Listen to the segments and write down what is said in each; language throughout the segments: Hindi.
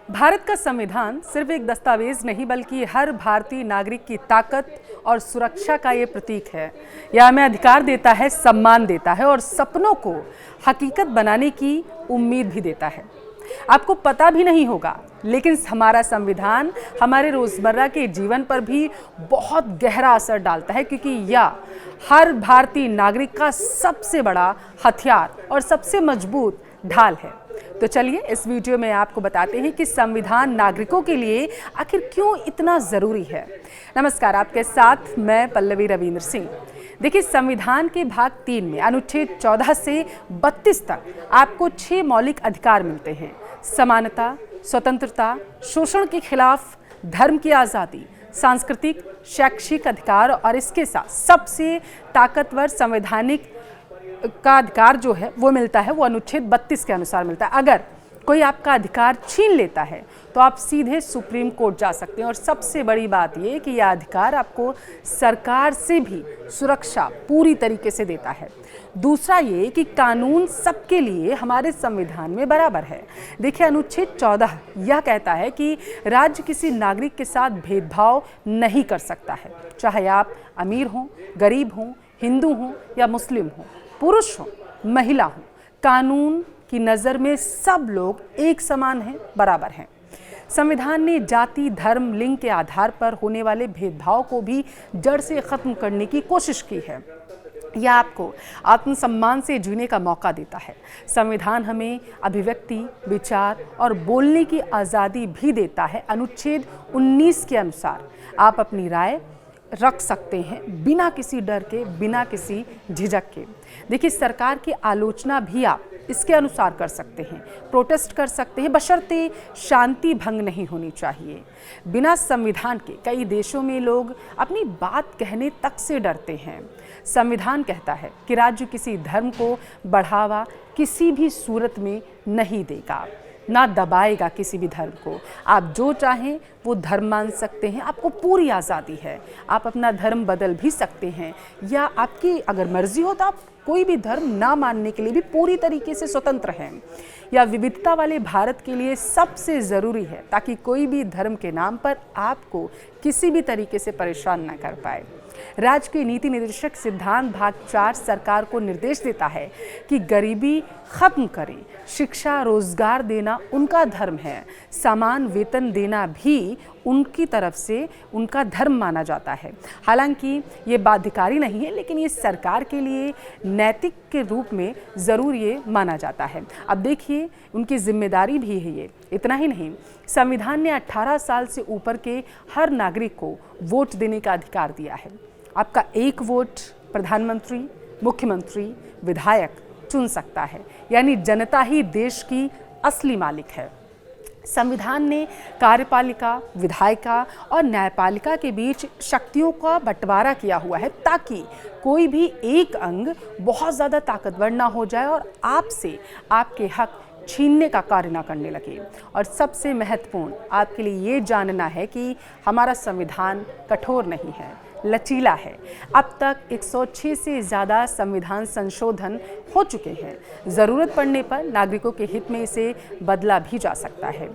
भारत का संविधान सिर्फ एक दस्तावेज नहीं बल्कि हर भारतीय नागरिक की ताकत और सुरक्षा का ये प्रतीक है। यह हमें अधिकार देता है, सम्मान देता है और सपनों को हकीकत बनाने की उम्मीद भी देता है। आपको पता भी नहीं होगा, लेकिन हमारा संविधान हमारे रोजमर्रा के जीवन पर भी बहुत गहरा असर डालता है, क्योंकि यह हर भारतीय नागरिक का सबसे बड़ा हथियार और सबसे मजबूत ढाल है। तो चलिए इस वीडियो में आपको बताते हैं कि संविधान नागरिकों के लिए आखिर क्यों इतना जरूरी है। नमस्कार, आपके साथ मैं पल्लवी रविंद्र सिंह। देखिए, संविधान के भाग 3 में अनुच्छेद 14 से 32 तक आपको 6 मौलिक अधिकार मिलते हैं। समानता, स्वतंत्रता, शोषण के खिलाफ, धर्म की आज़ादी, सांस्कृतिक, शैक्षिक अधिकार और इसके साथ सबसे ताकतवर संवैधानिक का अधिकार जो है वो मिलता है, वो अनुच्छेद 32 के अनुसार मिलता है। अगर कोई आपका अधिकार छीन लेता है तो आप सीधे सुप्रीम कोर्ट जा सकते हैं। और सबसे बड़ी बात ये कि यह अधिकार आपको सरकार से भी सुरक्षा पूरी तरीके से देता है। दूसरा ये कि कानून सबके लिए हमारे संविधान में बराबर है। देखिए, अनुच्छेद 14 यह कहता है कि राज्य किसी नागरिक के साथ भेदभाव नहीं कर सकता है, चाहे आप अमीर हों, गरीब हों, हिंदू हों या मुस्लिम हों, पुरुष हो, महिला हो। कानून की नज़र में सब लोग एक समान हैं, बराबर हैं। संविधान ने जाति, धर्म, लिंग के आधार पर होने वाले भेदभाव को भी जड़ से खत्म करने की कोशिश की है। यह आपको आत्मसम्मान से जीने का मौका देता है। संविधान हमें अभिव्यक्ति, विचार और बोलने की आज़ादी भी देता है। अनुच्छेद 19 के अनुसार आप अपनी राय रख सकते हैं बिना किसी डर के, बिना किसी झिझक के। देखिए, सरकार की आलोचना भी आप इसके अनुसार कर सकते हैं, प्रोटेस्ट कर सकते हैं, बशर्ते शांति भंग नहीं होनी चाहिए। बिना संविधान के कई देशों में लोग अपनी बात कहने तक से डरते हैं। संविधान कहता है कि राज्य किसी धर्म को बढ़ावा किसी भी सूरत में नहीं देगा, ना दबाएगा किसी भी धर्म को। आप जो चाहें वो धर्म मान सकते हैं, आपको पूरी आज़ादी है। आप अपना धर्म बदल भी सकते हैं, या आपकी अगर मर्जी हो तो आप कोई भी धर्म ना मानने के लिए भी पूरी तरीके से स्वतंत्र हैं। या विविधता वाले भारत के लिए सबसे ज़रूरी है ताकि कोई भी धर्म के नाम पर आपको किसी भी तरीके से परेशान ना कर पाए। राज्य के नीति निर्देशक सिद्धांत भाग 4 सरकार को निर्देश देता है कि गरीबी खत्म करें, शिक्षा, रोजगार देना उनका धर्म है, समान वेतन देना भी उनकी तरफ से उनका धर्म माना जाता है। हालांकि ये बाध्यकारी नहीं है, लेकिन ये सरकार के लिए नैतिक के रूप में ज़रूर ये माना जाता है। अब देखिए, उनकी जिम्मेदारी भी है ये। इतना ही नहीं, संविधान ने 18 साल से ऊपर के हर नागरिक को वोट देने का अधिकार दिया है। आपका एक वोट प्रधानमंत्री, मुख्यमंत्री, विधायक चुन सकता है, यानी जनता ही देश की असली मालिक है। संविधान ने कार्यपालिका, विधायिका और न्यायपालिका के बीच शक्तियों का बंटवारा किया हुआ है, ताकि कोई भी एक अंग बहुत ज़्यादा ताकतवर ना हो जाए और आपसे आपके हक छीनने का कार्य ना करने लगे। और सबसे महत्वपूर्ण आपके लिए ये जानना है कि हमारा संविधान कठोर नहीं है, लचीला है। अब तक 106 से ज़्यादा संविधान संशोधन हो चुके हैं। ज़रूरत पड़ने पर नागरिकों के हित में इसे बदला भी जा सकता है।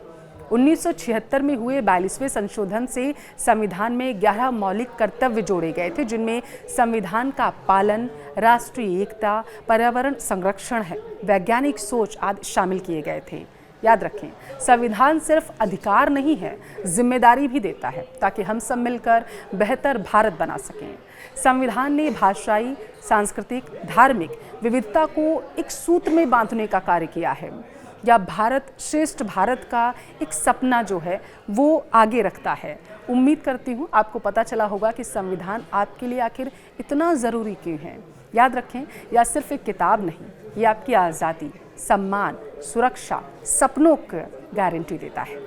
1976 में हुए 42वें संशोधन से संविधान में 11 मौलिक कर्तव्य जोड़े गए थे, जिनमें संविधान का पालन, राष्ट्रीय एकता, पर्यावरण संरक्षण है, वैज्ञानिक सोच आदि शामिल किए गए थे। याद रखें, संविधान सिर्फ अधिकार नहीं है, जिम्मेदारी भी देता है, ताकि हम सब मिलकर बेहतर भारत बना सकें। संविधान ने भाषाई, सांस्कृतिक, धार्मिक विविधता को एक सूत्र में बांधने का कार्य किया है। या भारत श्रेष्ठ भारत का एक सपना जो है वो आगे रखता है। उम्मीद करती हूँ आपको पता चला होगा कि संविधान आपके लिए आखिर इतना ज़रूरी क्यों है। याद रखें, यह सिर्फ एक किताब नहीं, ये आपकी आज़ादी, सम्मान, सुरक्षा, सपनों की गारंटी देता है।